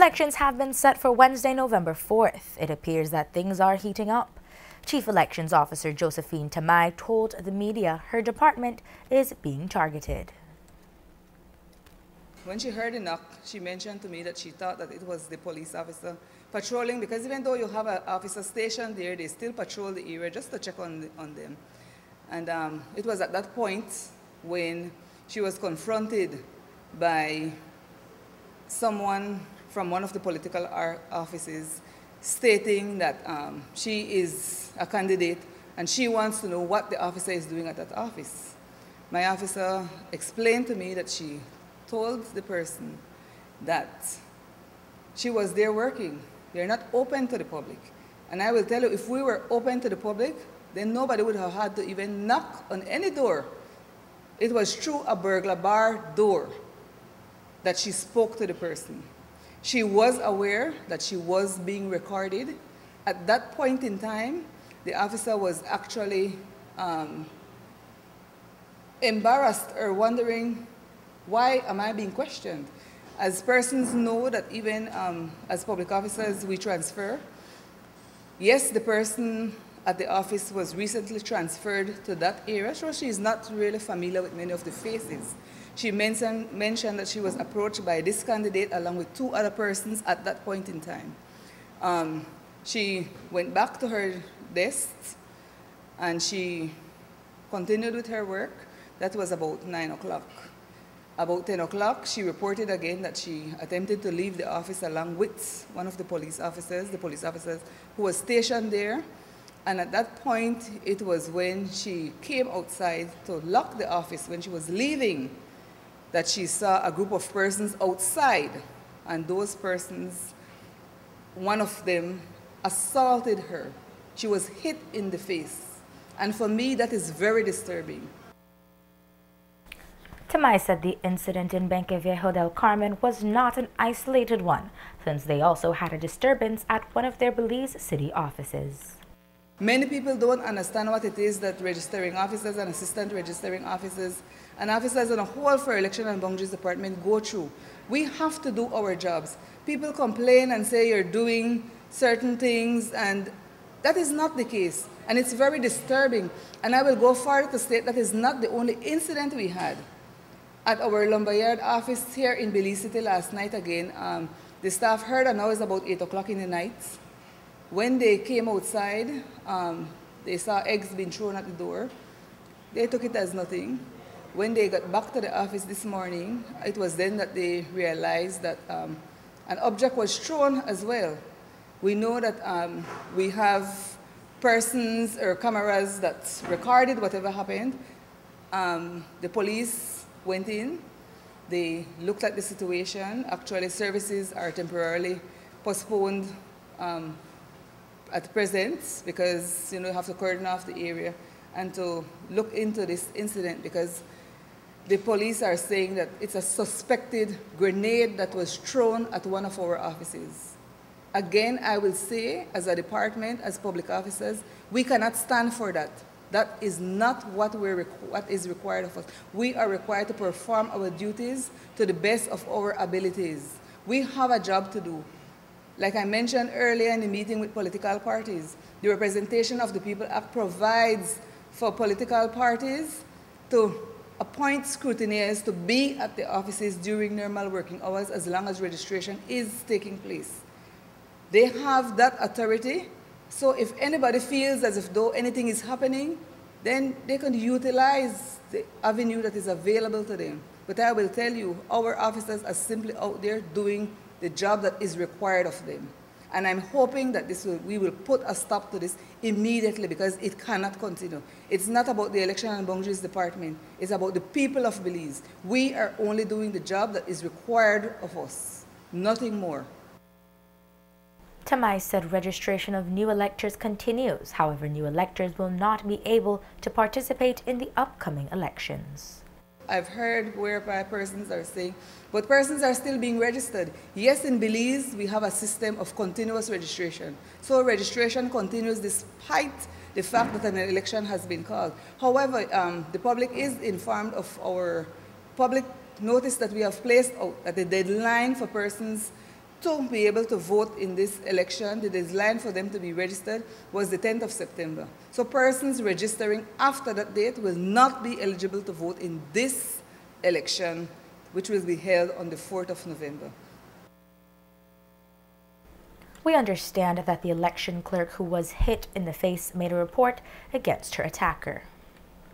Elections have been set for Wednesday, November 4th. It appears that things are heating up. Chief Elections Officer Josephine Tamai told the media her department is being targeted. When she heard the knock, she mentioned to me that she thought that it was the police officer patrolling, because even though you have an officer stationed there, they still patrol the area just to check on them. And it was at that point when she was confronted by someone from one of the political offices stating that she is a candidate and she wants to know what the officer is doing at that office. My officer explained to me that she told the person that she was there working. They're not open to the public. And I will tell you, if we were open to the public, then nobody would have had to even knock on any door. It was through a burglar bar door that she spoke to the person. She was aware that she was being recorded. At that point in time, the officer was actually embarrassed or wondering, why am I being questioned? As persons know that even as public officers, we transfer. Yes, the person at the office was recently transferred to that area, so she is not really familiar with many of the faces. She mentioned that she was approached by this candidate along with two other persons at that point in time. She went back to her desk and she continued with her work. That was about 9 o'clock. About 10 o'clock, she reported again that she attempted to leave the office along with one of the police officers who was stationed there. And at that point, it was when she came outside to lock the office, when she was leaving, that she saw a group of persons outside. And those persons, one of them assaulted her. She was hit in the face. And for me, that is very disturbing. Tamai said the incident in Benque Viejo del Carmen was not an isolated one, since they also had a disturbance at one of their Belize city offices. Many people don't understand what it is that registering officers and assistant registering officers and officers on a whole for Election and Boundaries Department go through. We have to do our jobs. People complain and say you're doing certain things, and that is not the case. And it's very disturbing. And I will go further to state that is not the only incident we had. At our Lumberyard office here in Belize City last night again, the staff heard a noise about 8 o'clock in the night. When they came outside, they saw eggs being thrown at the door. They took it as nothing. When they got back to the office this morning, it was then that they realized that an object was thrown as well. We know that we have persons or cameras that recorded whatever happened. The police went in, they looked at the situation. Actually, services are temporarily postponed at present because you have to cordon off the area and to look into this incident, because the police are saying that it's a suspected grenade that was thrown at one of our offices. Again, I will say, as a department, as public officers, we cannot stand for that. That is not what is required of us. We are required to perform our duties to the best of our abilities. We have a job to do. Like I mentioned earlier in the meeting with political parties, the Representation of the People Act provides for political parties to appoint scrutineers to be at the offices during normal working hours as long as registration is taking place. They have that authority. So if anybody feels as if though anything is happening, then they can utilize the avenue that is available to them. But I will tell you, our officers are simply out there doing the job that is required of them. And I'm hoping that we will put a stop to this immediately, because it cannot continue. It's not about the Election and Boundaries Department. It's about the people of Belize. We are only doing the job that is required of us, nothing more. Tamai said registration of new electors continues. However, new electors will not be able to participate in the upcoming elections. I've heard whereby persons are saying, but persons are still being registered. Yes, in Belize, we have a system of continuous registration. So registration continues despite the fact that an election has been called. However, the public is informed of our public notice that we have placed out, that the deadline for persons to be able to vote in this election, the deadline for them to be registered was the 10th of September. So persons registering after that date will not be eligible to vote in this election, which will be held on the 4th of November. We understand that the election clerk who was hit in the face made a report against her attacker.